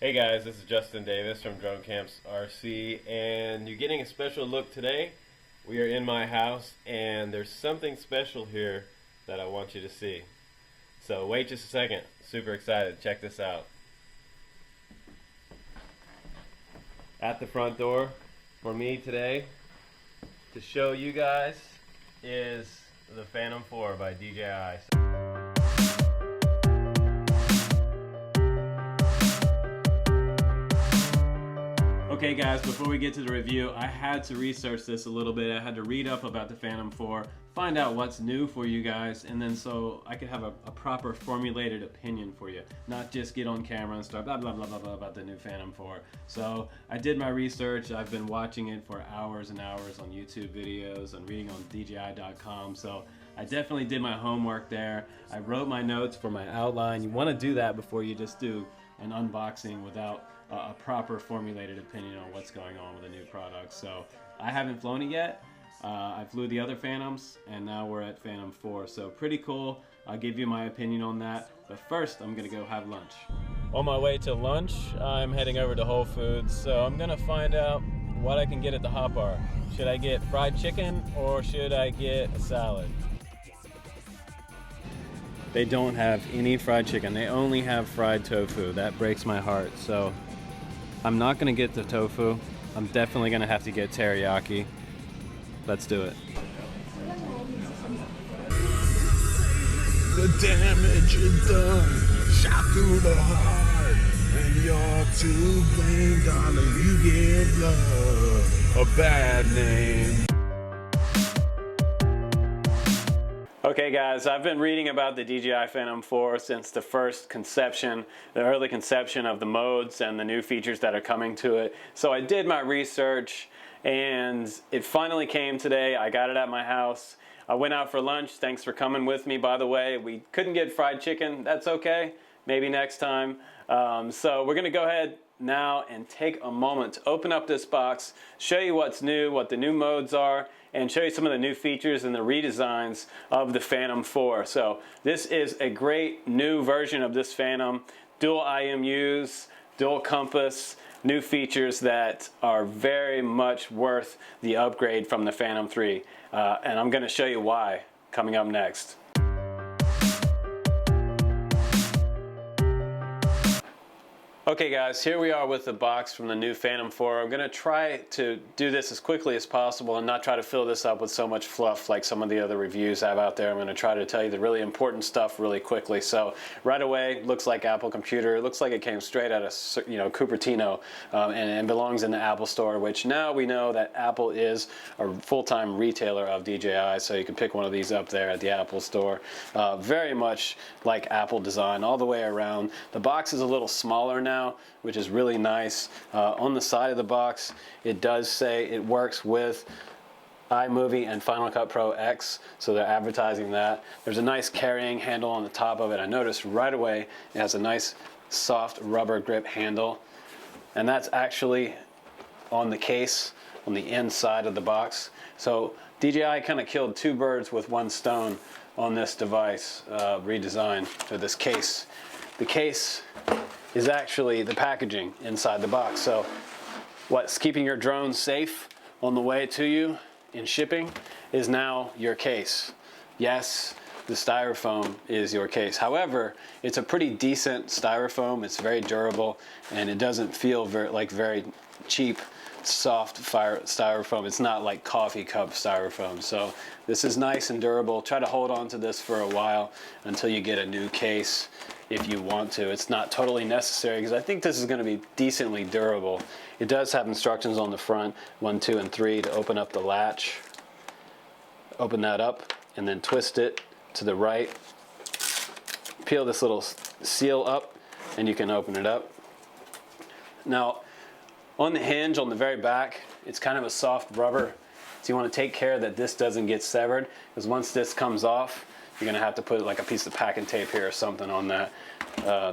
Hey guys, this is Justin Davis from Drone Camps RC, and you're getting a special look today. We are in my house, and there's something special here that I want you to see. So wait just a second. Super excited. Check this out. At the front door for me today to show you guys is the Phantom 4 by DJI. Okay guys, before we get to the review, I had to research this a little bit. I had to read up about the Phantom 4, find out what's new for you guys, and then so I could have a proper formulated opinion for you, not just get on camera and start blah blah blah blah blah about the new Phantom 4. So I did my research. I've been watching it for hours and hours on YouTube videos and reading on DJI.com. So I definitely did my homework there. I wrote my notes for my outline. You want to do that before you just do an unboxing without a proper formulated opinion on what's going on with a new product. So I haven't flown it yet. I flew the other Phantoms, and now we're at Phantom 4. So pretty cool. I'll give you my opinion on that. But first, I'm gonna go have lunch. On my way to lunch, I'm heading over to Whole Foods. So I'm gonna find out what I can get at the hot bar. Should I get fried chicken or should I get a salad? They don't have any fried chicken. They only have fried tofu. That breaks my heart. So I'm not gonna get the tofu. I'm definitely gonna have to get teriyaki. Let's do it. The damage is done, shot through the heart, and you're to blame, darling. You give love a bad name. Okay guys, I've been reading about the DJI Phantom 4 since the first conception, the early conception of the modes and the new features that are coming to it. So I did my research and it finally came today. I got it at my house. I went out for lunch. Thanks for coming with me, by the way. We couldn't get fried chicken. That's okay. Maybe next time. So we're gonna go ahead now and take a moment to open up this box, show you what's new, what the new modes are, and show you some of the new features and the redesigns of the Phantom 4. So this is a great new version of this Phantom, dual IMUs, dual compass, new features that are very much worth the upgrade from the Phantom 3. And I'm gonna show you why coming up next. Okay guys, here we are with the box from the new Phantom 4. I'm going to try to do this as quickly as possible and not try to fill this up with so much fluff like some of the other reviews I have out there. I'm going to try to tell you the really important stuff really quickly. So right away, looks like Apple computer. It looks like it came straight out of Cupertino and belongs in the Apple Store, which now we know that Apple is a full-time retailer of DJI, so you can pick one of these up there at the Apple Store. Very much like Apple design all the way around. The box is a little smaller now, which is really nice. On the side of the box, it does say it works with iMovie and Final Cut Pro X, so they're advertising that. There's a nice carrying handle on the top of it. I noticed right away it has a nice soft rubber grip handle, and that's actually on the case on the inside of the box. So DJI kind of killed two birds with one stone on this device redesign for this case. The case is actually the packaging inside the box. So what's keeping your drone safe on the way to you in shipping is now your case. Yes, the styrofoam is your case. However, it's a pretty decent styrofoam. It's very durable and it doesn't feel very cheap, soft styrofoam. It's not like coffee cup styrofoam. So this is nice and durable. Try to hold on to this for a while until you get a new case if you want to. It's not totally necessary because I think this is going to be decently durable. It does have instructions on the front, 1, 2, and 3, to open up the latch. Open that up and then twist it to the right. Peel this little seal up and you can open it up. Now, on the hinge on the very back, it's kind of a soft rubber. So you want to take care that this doesn't get severed, because once this comes off, you're going to have to put like a piece of packing tape here or something on that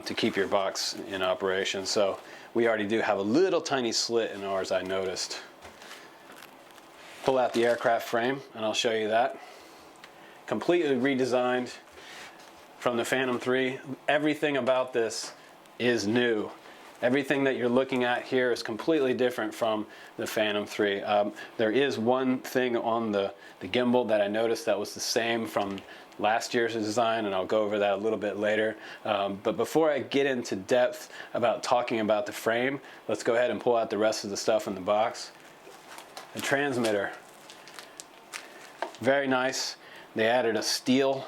to keep your box in operation. So we already do have a little tiny slit in ours, I noticed. Pull out the aircraft frame and I'll show you that. Completely redesigned from the Phantom 3. Everything about this is new. Everything that you're looking at here is completely different from the Phantom 3. There is one thing on the gimbal that I noticed that was the same from last year's design, and I'll go over that a little bit later. But before I get into depth about talking about the frame, let's go ahead and pull out the rest of the stuff in the box. The transmitter, very nice. They added a steel.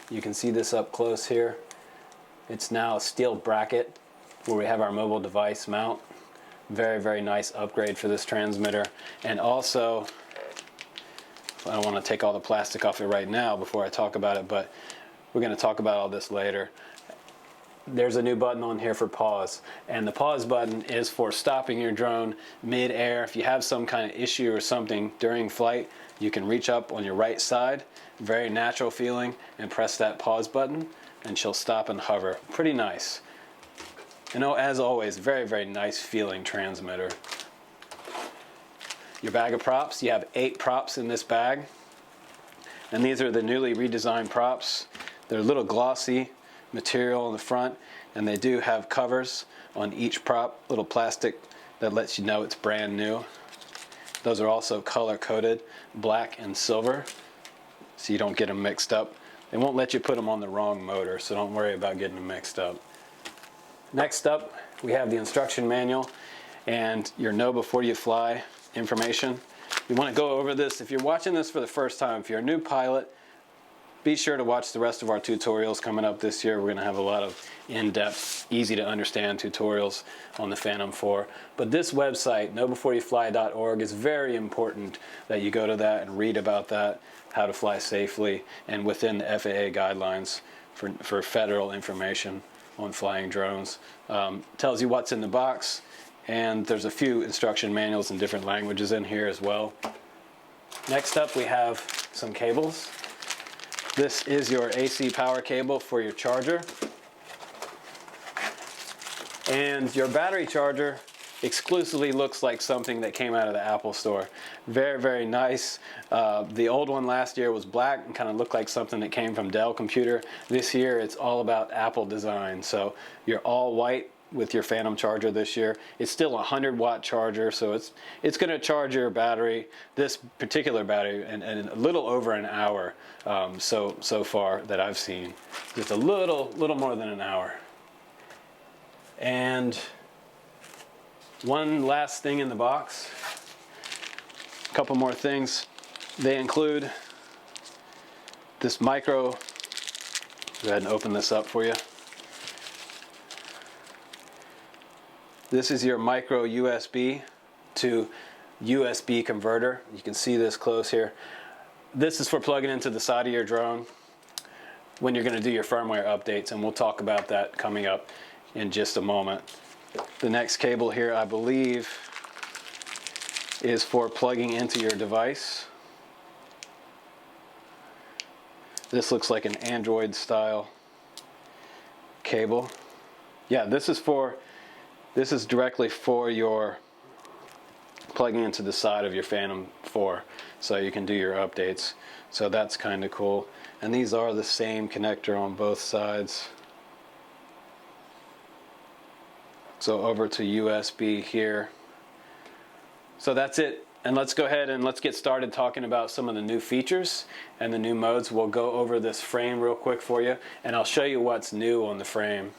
You can see this up close here. It's now a steel bracket where we have our mobile device mount. Very, very nice upgrade for this transmitter. And also, I don't want to take all the plastic off it right now before I talk about it, but we're going to talk about all this later. There's a new button on here for pause, and the pause button is for stopping your drone mid-air. If you have some kind of issue or something during flight, you can reach up on your right side, very natural feeling, and press that pause button, and she'll stop and hover. Pretty nice. You know, as always, very, very nice feeling transmitter. Your bag of props, you have 8 props in this bag. And these are the newly redesigned props. They're a little glossy material on the front, and they do have covers on each prop, little plastic that lets you know it's brand new. Those are also color coded, black and silver, so you don't get them mixed up. They won't let you put them on the wrong motor, so don't worry about getting them mixed up. Next up, we have the instruction manual and your know before you fly information. You want to go over this. If you're watching this for the first time, if you're a new pilot, be sure to watch the rest of our tutorials coming up this year. We're going to have a lot of in-depth, easy to understand tutorials on the Phantom 4. But this website, knowbeforeyouFly.org, is very important that you go to that and read about that, how to fly safely, and within the FAA guidelines for federal information on flying drones. Tells you what's in the box, and there's a few instruction manuals in different languages in here as well. Next up, we have some cables. This is your AC power cable for your charger. And your battery charger exclusively looks like something that came out of the Apple store. Very, very nice. The old one last year was black and kind of looked like something that came from Dell computer. This year it's all about Apple design. So you're all white with your Phantom charger this year. It's still a 100-watt charger, so it's going to charge your battery, this particular battery, in a little over an hour so far that I've seen. Just a little more than an hour. And one last thing in the box, a couple more things. They include this micro, go ahead and open this up for you. This is your micro USB to USB converter. You can see this close here. This is for plugging into the side of your drone when you're going to do your firmware updates, and we'll talk about that coming up in just a moment. The next cable here, I believe, is for plugging into your device. This looks like an Android style cable. Yeah, this is directly for your plugging into the side of your Phantom 4, so you can do your updates. So that's kind of cool. And these are the same connector on both sides. So over to USB here. So that's it. And let's go ahead and let's get started talking about some of the new features and the new modes. We'll go over this frame real quick for you, and I'll show you what's new on the frame.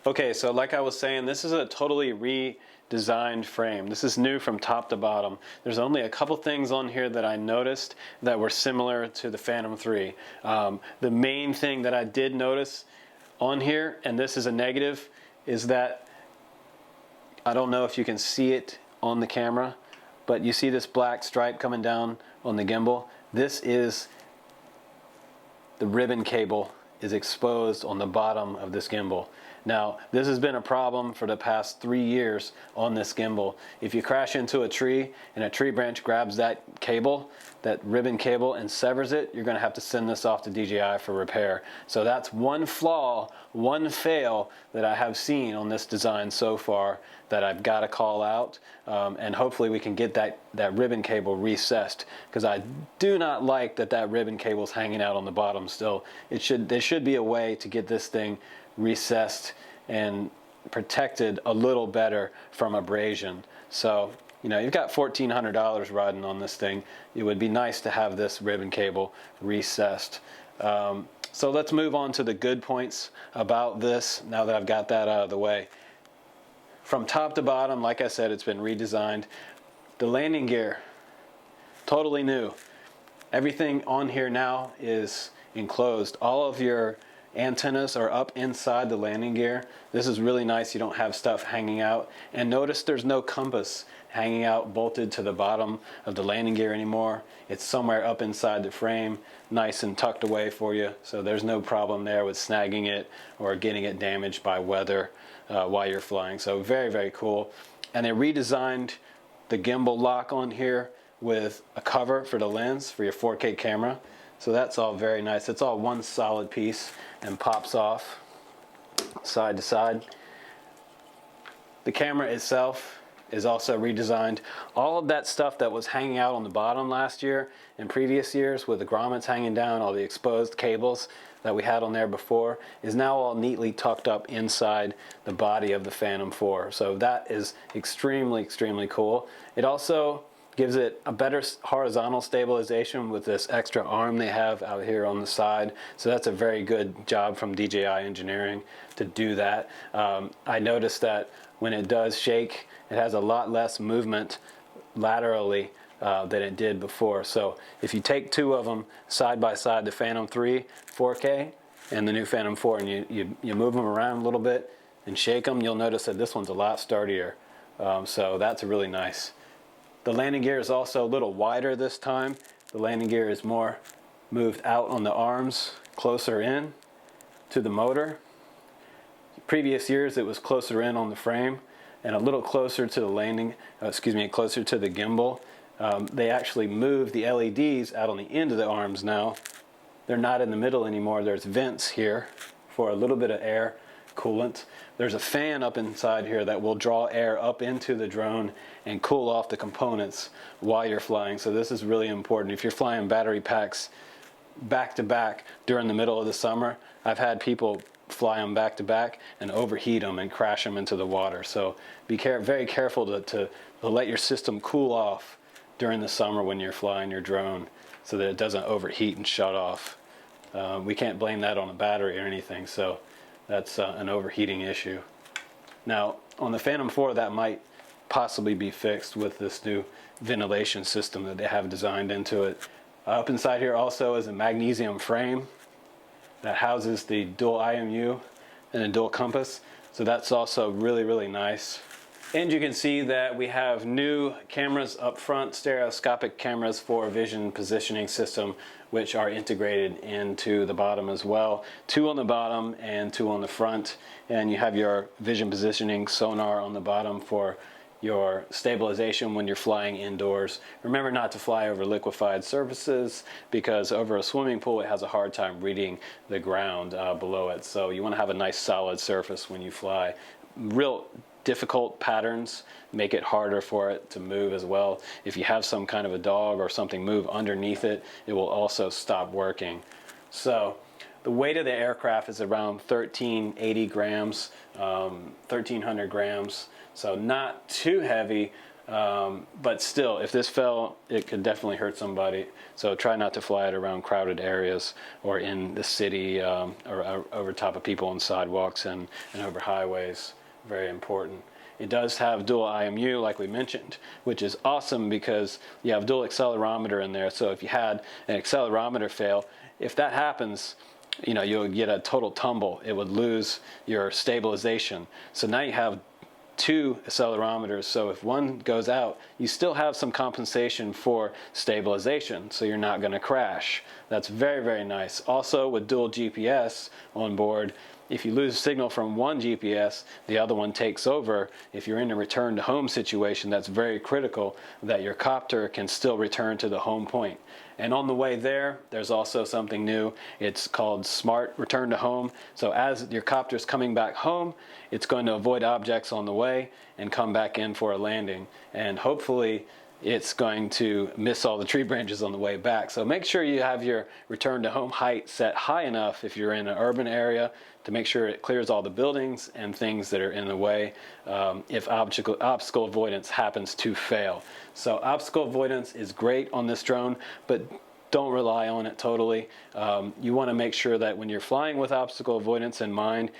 Okay, so like I was saying, this is a totally redesigned frame. This is new from top to bottom. There's only a couple things on here that I noticed that were similar to the Phantom 3. The main thing that I did notice on here, and this is a negative, is that I don't know if you can see it on the camera, but you see this black stripe coming down on the gimbal. This is the ribbon cable is exposed on the bottom of this gimbal. Now, this has been a problem for the past 3 years on this gimbal. If you crash into a tree and a tree branch grabs that cable, that ribbon cable, and severs it, you're going to have to send this off to DJI for repair. So that's one flaw, one fail that I have seen on this design so far that I've got to call out, and hopefully we can get that ribbon cable recessed, because I do not like that ribbon cable is hanging out on the bottom still. There should be a way to get this thing recessed and protected a little better from abrasion. So, you know, you've got $1,400 riding on this thing. It would be nice to have this ribbon cable recessed. So let's move on to the good points about this now that I've got that out of the way. From top to bottom, like I said, it's been redesigned. The landing gear, totally new. Everything on here now is enclosed. All of your antennas are up inside the landing gear. This is really nice. You don't have stuff hanging out. And notice there's no compass hanging out bolted to the bottom of the landing gear anymore. It's somewhere up inside the frame, nice and tucked away for you. So there's no problem there with snagging it or getting it damaged by weather while you're flying. So very, very cool. And they redesigned the gimbal lock on here with a cover for the lens for your 4K camera. So that's all very nice. It's all one solid piece and pops off side to side. The camera itself is also redesigned. All of that stuff that was hanging out on the bottom last year and previous years with the grommets hanging down, all the exposed cables that we had on there before, is now all neatly tucked up inside the body of the Phantom 4. So that is extremely, extremely cool. It also gives it a better horizontal stabilization with this extra arm they have out here on the side. So that's a very good job from DJI engineering to do that. I noticed that when it does shake, it has a lot less movement laterally than it did before. So if you take two of them side by side, the Phantom 3 4K and the new Phantom 4, and you move them around a little bit and shake them, you'll notice that this one's a lot sturdier. So that's really nice. The landing gear is also a little wider this time. The landing gear is more moved out on the arms, closer in to the motor. Previous years it was closer in on the frame and a little closer to the closer to the gimbal. They actually moved the LEDs out on the end of the arms now. They're not in the middle anymore. There's vents here for a little bit of air coolant. There's a fan up inside here that will draw air up into the drone and cool off the components while you're flying. So this is really important. If you're flying battery packs back to back during the middle of the summer, I've had people fly them back to back and overheat them and crash them into the water. So be very careful to let your system cool off during the summer when you're flying your drone so that it doesn't overheat and shut off. We can't blame that on a battery or anything, so that's an overheating issue. Now, on the Phantom 4, that might possibly be fixed with this new ventilation system that they have designed into it. Up inside here also is a magnesium frame that houses the dual IMU and a dual compass. So that's also really, really nice. And you can see that we have new cameras up front, stereoscopic cameras for vision positioning system, which are integrated into the bottom as well. Two on the bottom and two on the front. And you have your vision positioning sonar on the bottom for your stabilization when you're flying indoors. Remember not to fly over liquefied surfaces because over a swimming pool it has a hard time reading the ground below it. So you want to have a nice solid surface when you fly. Real difficult patterns make it harder for it to move as well. If you have some kind of a dog or something move underneath it, it will also stop working. So the weight of the aircraft is around 1,380 grams, 1,300 grams. So not too heavy, but still, if this fell, it could definitely hurt somebody. So try not to fly it around crowded areas or in the city or over top of people on sidewalks and over highways. Very important. It does have dual IMU, like we mentioned, which is awesome because you have dual accelerometer in there. So if you had an accelerometer fail, if that happens, you know, you'll get a total tumble. It would lose your stabilization. So now you have two accelerometers, so if one goes out, you still have some compensation for stabilization, so you're not going to crash. That's very, very nice. Also, with dual GPS on board, if you lose signal from one GPS, the other one takes over. If you're in a return to home situation, that's very critical that your copter can still return to the home point. And on the way there, there's also something new. It's called Smart Return to Home. So as your copter's coming back home, it's going to avoid objects on the way and come back in for a landing. And hopefully it's going to miss all the tree branches on the way back. So make sure you have your return to home height set high enough if you're in an urban area to make sure it clears all the buildings and things that are in the way if obstacle avoidance happens to fail. So obstacle avoidance is great on this drone, but don't rely on it totally. You want to make sure that when you're flying with obstacle avoidance in mind,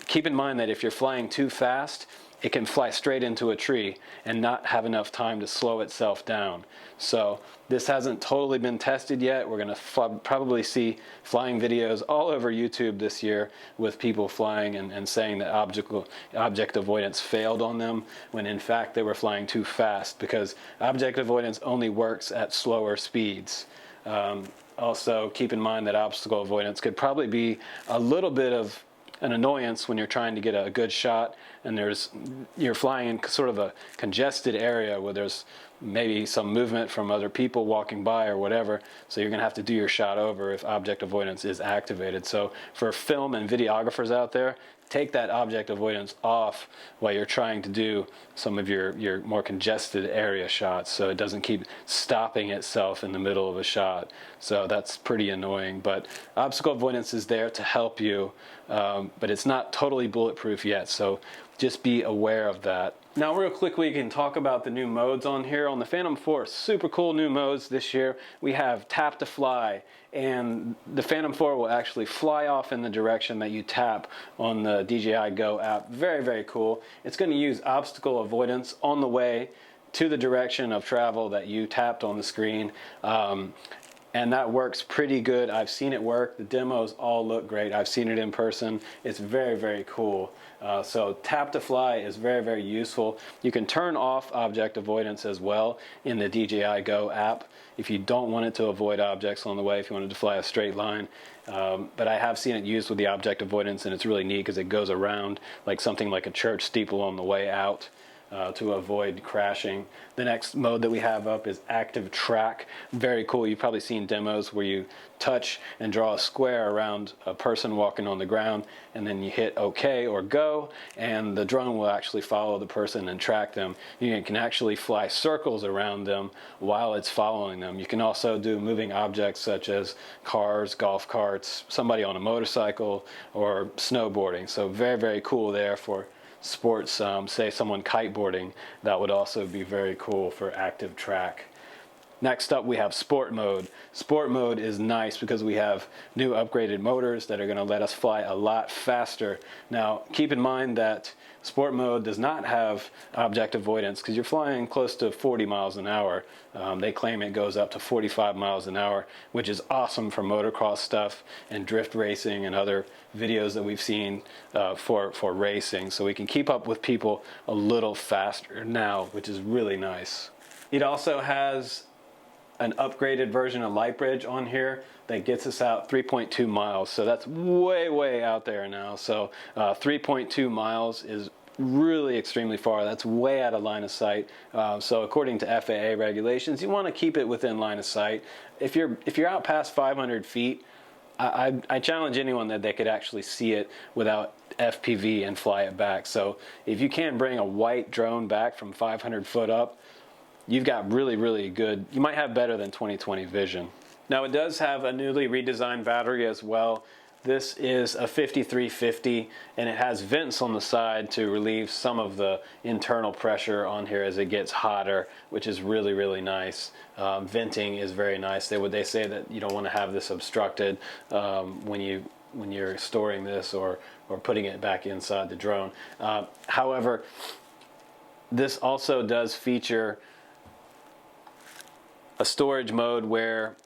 keep in mind that if you're flying too fast, it can fly straight into a tree and not have enough time to slow itself down. So this hasn't totally been tested yet. We're going to probably see flying videos all over YouTube this year with people flying and saying that object avoidance failed on them, when in fact they were flying too fast, because object avoidance only works at slower speeds. Also, keep in mind that obstacle avoidance could probably be a little bit of an annoyance when you're trying to get a good shot and you're flying in sort of a congested area where there's maybe some movement from other people walking by or whatever, so you're going to have to do your shot over if object avoidance is activated. So for film and videographers out there, take that object avoidance off while you're trying to do some of your more congested area shots, so it doesn't keep stopping itself in the middle of a shot. So that's pretty annoying, but obstacle avoidance is there to help you, but it's not totally bulletproof yet, so just be aware of that. Now real quickly, we can talk about the new modes on here. On the Phantom 4, super cool new modes this year. We have tap to fly, and the Phantom 4 will actually fly off in the direction that you tap on the DJI Go app. Very, very cool. It's going to use obstacle avoidance on the way to the direction of travel that you tapped on the screen. And that works pretty good. I've seen it work. The demos all look great. I've seen it in person. It's very, very cool. So tap to fly is very, very useful. You can turn off object avoidance as well in the DJI Go app if you don't want it to avoid objects on the way, if you wanted to fly a straight line. But I have seen it used with the object avoidance, and it's really neat because it goes around like something like a church steeple on the way out. To avoid crashing. The next mode that we have up is active track. Very cool. You've probably seen demos where you touch and draw a square around a person walking on the ground, and then you hit OK or go, and the drone will actually follow the person and track them. You can actually fly circles around them while it's following them. You can also do moving objects such as cars, golf carts, somebody on a motorcycle, or snowboarding. So very, very cool there for sports. Say someone kiteboarding, that would also be very cool for active track. Next up, we have sport mode. Sport mode is nice because we have new upgraded motors that are going to let us fly a lot faster. Now, keep in mind that sport mode does not have object avoidance because you're flying close to 40 miles an hour. They claim it goes up to 45 miles an hour, which is awesome for motocross stuff and drift racing and other videos that we've seen for racing. So we can keep up with people a little faster now, which is really nice. It also has an upgraded version of Lightbridge on here that gets us out 3.2 miles. So that's way, way out there now. So 3.2 miles is really extremely far. That's way out of line of sight. So according to FAA regulations, you want to keep it within line of sight. If you're out past 500 feet, I challenge anyone that they could actually see it without FPV and fly it back. So if you can bring a white drone back from 500 foot up, you've got really, really good, you might have better than 20/20 vision. Now it does have a newly redesigned battery as well. This is a 5350, and it has vents on the side to relieve some of the internal pressure on here as it gets hotter, which is really, really nice. Venting is very nice. They say that you don't want to have this obstructed when you're storing this or putting it back inside the drone. However, this also does feature a storage mode where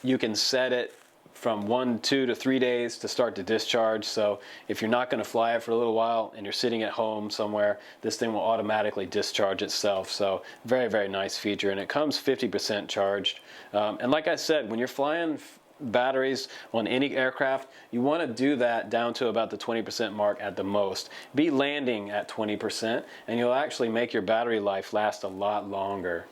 you can set it from 1, 2 to 3 days to start to discharge. So if you're not going to fly it for a little while and you're sitting at home somewhere, this thing will automatically discharge itself. So very, very nice feature, and it comes 50% charged. And like I said, when you're flying batteries on any aircraft, you want to do that down to about the 20% mark at the most. Be landing at 20%, and you'll actually make your battery life last a lot longer.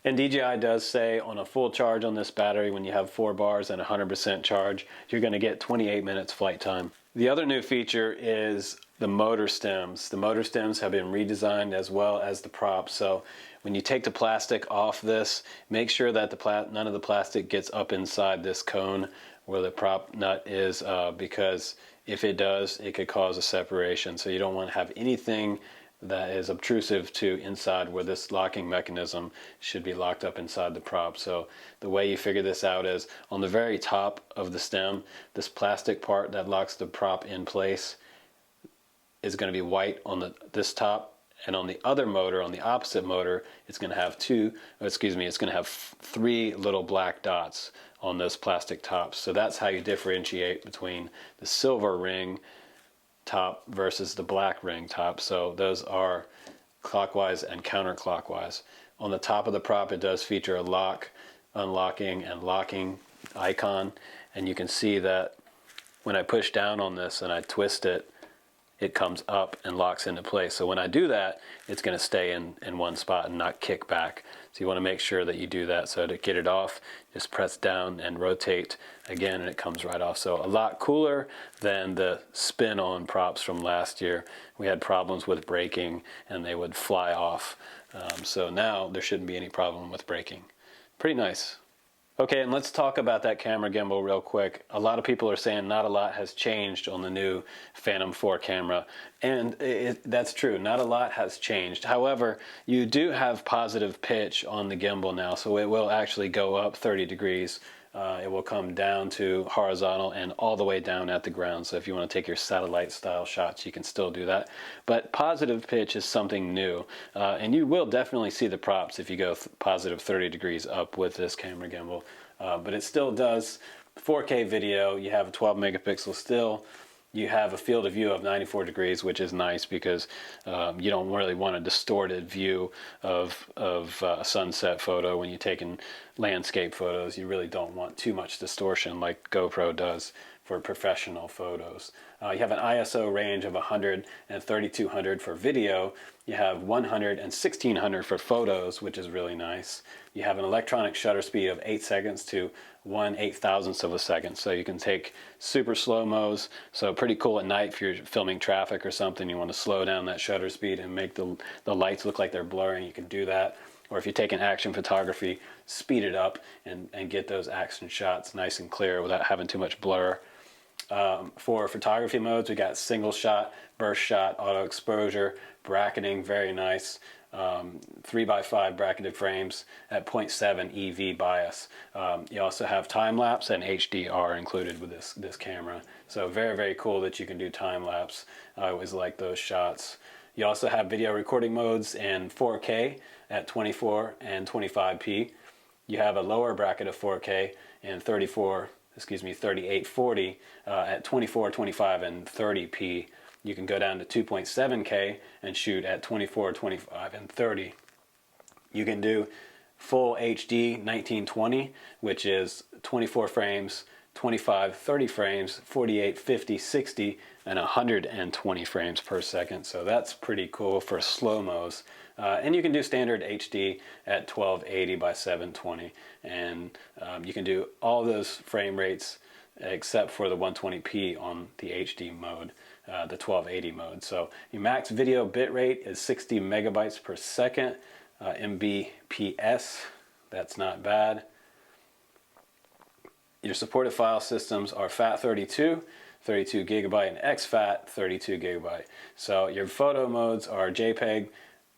And DJI does say on a full charge on this battery, when you have 4 bars and 100% charge, you're going to get 28 minutes flight time. The other new feature is the motor stems. The motor stems have been redesigned as well as the prop. So when you take the plastic off this, make sure that none of the plastic gets up inside this cone where the prop nut is, because if it does, it could cause a separation. So you don't want to have anything that is obtrusive to inside where this locking mechanism should be locked up inside the prop. So the way you figure this out is on the very top of the stem, this plastic part that locks the prop in place is going to be white on this top, and on the other motor, on the opposite motor, it's going to have it's going to have 3 little black dots on those plastic tops. So that's how you differentiate between the silver ring top versus the black ring top. So those are clockwise and counterclockwise. On the top of the prop, it does feature a lock, unlocking, and locking icon, and you can see that when I push down on this and I twist it, it comes up and locks into place. So when I do that, it's going to stay in one spot and not kick back. So you want to make sure that you do that. So to get it off, just press down and rotate again, and it comes right off. So a lot cooler than the spin-on props from last year. We had problems with braking and they would fly off. So now there shouldn't be any problem with braking. Pretty nice. Okay, and let's talk about that camera gimbal real quick. A lot of people are saying not a lot has changed on the new Phantom 4 camera, and that's true. Not a lot has changed. However, you do have positive pitch on the gimbal now, so it will actually go up 30 degrees. It will come down to horizontal and all the way down at the ground. So if you want to take your satellite style shots, you can still do that. But positive pitch is something new. And you will definitely see the props if you go positive 30 degrees up with this camera gimbal. But it still does 4K video. You have a 12 megapixel still. You have a field of view of 94 degrees, which is nice because you don't really want a distorted view of a sunset photo when you're taking landscape photos. You really don't want too much distortion like GoPro does for professional photos. You have an ISO range of 100 and 3200 for video. You have 100 and 1600 for photos, which is really nice. You have an electronic shutter speed of 8 seconds to 1/8000th of a second. So you can take super slow-mos. So pretty cool at night if you're filming traffic or something. You want to slow down that shutter speed and make the lights look like they're blurring. You can do that. Or if you're taking action photography, speed it up and get those action shots nice and clear without having too much blur. For photography modes, we got single shot, burst shot, auto exposure, bracketing, very nice. 3x5 bracketed frames at 0.7 EV bias. You also have time lapse and HDR included with this camera. So very, very cool that you can do time lapse. I always like those shots. You also have video recording modes in 4K at 24 and 25p. You have a lower bracket of 4K and 3840 at 24, 25, and 30p. You can go down to 2.7K and shoot at 24, 25, and 30. You can do full HD 1920, which is 24 frames, 25, 30 frames, 48, 50, 60, and 120 frames per second. So that's pretty cool for slow-mos. And you can do standard HD at 1280 by 720. And you can do all those frame rates except for the 120p on the HD mode, the 1280 mode. So your max video bitrate is 60 megabytes per second, Mbps. That's not bad. Your supported file systems are FAT32, 32 gigabyte, and exFAT, 32 gigabyte. So your photo modes are JPEG,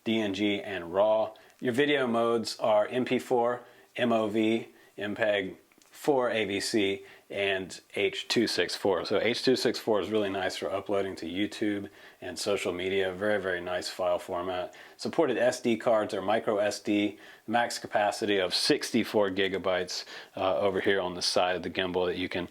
DNG, and RAW. Your video modes are MP4, MOV, MPEG, 4 AVC, and H.264. So H.264 is really nice for uploading to YouTube and social media. Very, very nice file format. Supported SD cards are micro SD, max capacity of 64 gigabytes over here on the side of the gimbal that you can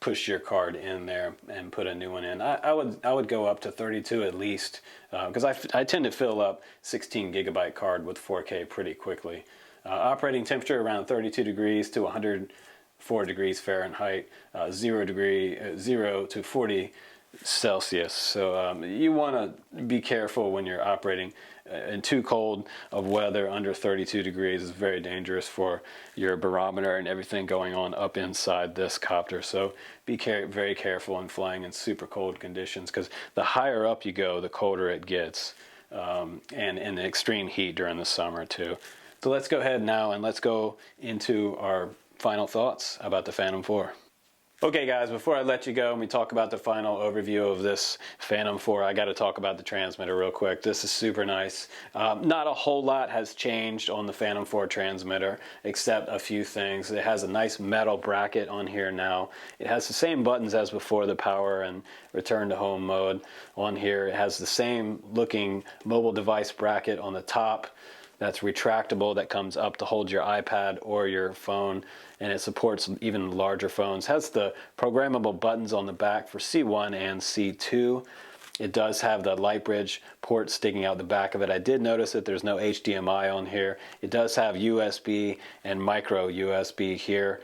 push your card in there and put a new one in. I would go up to 32 at least, because I tend to fill up 16 gigabyte card with 4K pretty quickly. Operating temperature around 32 degrees to 104 degrees Fahrenheit, 0 to 40 Celsius. So you want to be careful when you're operating in too cold of weather. Under 32 degrees is very dangerous for your barometer and everything going on up inside this copter. So be very careful in flying in super cold conditions, because the higher up you go, the colder it gets, and in extreme heat during the summer too. So let's go ahead now and let's go into our final thoughts about the Phantom 4. Okay guys, before I let you go and we talk about the final overview of this Phantom 4, I got to talk about the transmitter real quick. This is super nice. Not a whole lot has changed on the Phantom 4 transmitter, except a few things. It has a nice metal bracket on here now. It has the same buttons as before, the power and return to home mode on here. It has the same looking mobile device bracket on the top that's retractable, that comes up to hold your iPad or your phone, and it supports even larger phones. It has the programmable buttons on the back for C1 and C2. It does have the light bridge port sticking out the back of it. I did notice that there's no HDMI on here. It does have USB and micro USB here,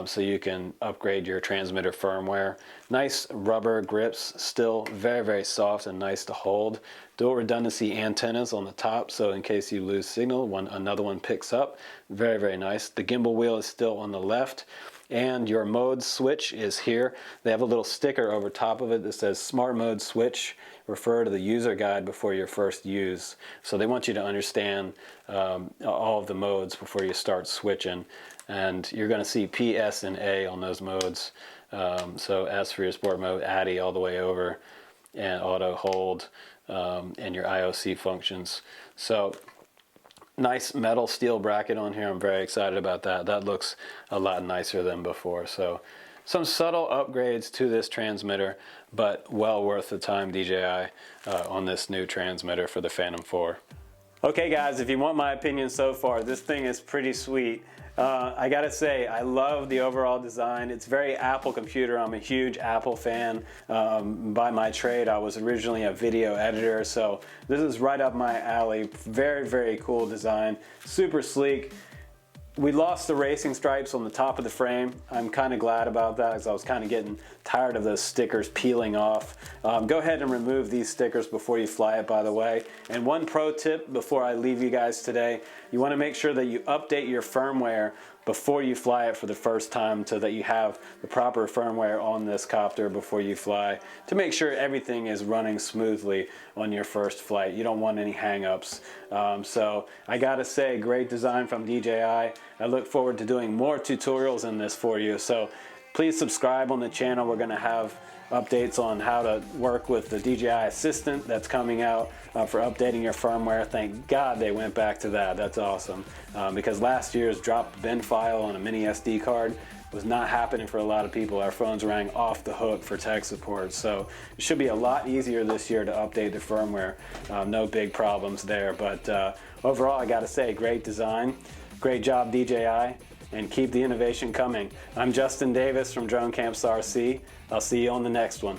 so you can upgrade your transmitter firmware. Nice rubber grips, still very soft and nice to hold. Dual redundancy antennas on the top, so in case you lose signal, another one picks up. Very nice. The gimbal wheel is still on the left, and your mode switch is here. They have a little sticker over top of it that says Smart Mode Switch. Refer to the user guide before your first use. So they want you to understand all of the modes before you start switching. And you're going to see P, S, and A on those modes. So S for your sport mode, ADI all the way over, and auto hold, and your IOC functions. So nice metal steel bracket on here. I'm very excited about that. That looks a lot nicer than before. So some subtle upgrades to this transmitter, but well worth the time, DJI, on this new transmitter for the Phantom 4. Okay guys, if you want my opinion so far, this thing is pretty sweet. I gotta say, I love the overall design. It's very Apple computer. I'm a huge Apple fan. By my trade, I was originally a video editor, so this is right up my alley. Very cool design, super sleek. We lost the racing stripes on the top of the frame. I'm kind of glad about that, because I was kind of getting tired of those stickers peeling off. Go ahead and remove these stickers before you fly it, by the way. And one pro tip before I leave you guys today, you want to make sure that you update your firmware before you fly it for the first time, so that you have the proper firmware on this copter before you fly, to make sure everything is running smoothly on your first flight. You don't want any hang-ups. So I gotta say, great design from DJI. I look forward to doing more tutorials in this for you. So please subscribe on the channel. We're gonna have updates on how to work with the DJI Assistant that's coming out for updating your firmware. Thank God they went back to that. That's awesome, because last year's drop bin file on a mini SD card was not happening for a lot of people. Our phones rang off the hook for tech support, so it should be a lot easier this year to update the firmware. No big problems there, but overall I gotta say, great design, great job DJI, and keep the innovation coming. I'm Justin Davis from Drone Camps RC. I'll see you on the next one.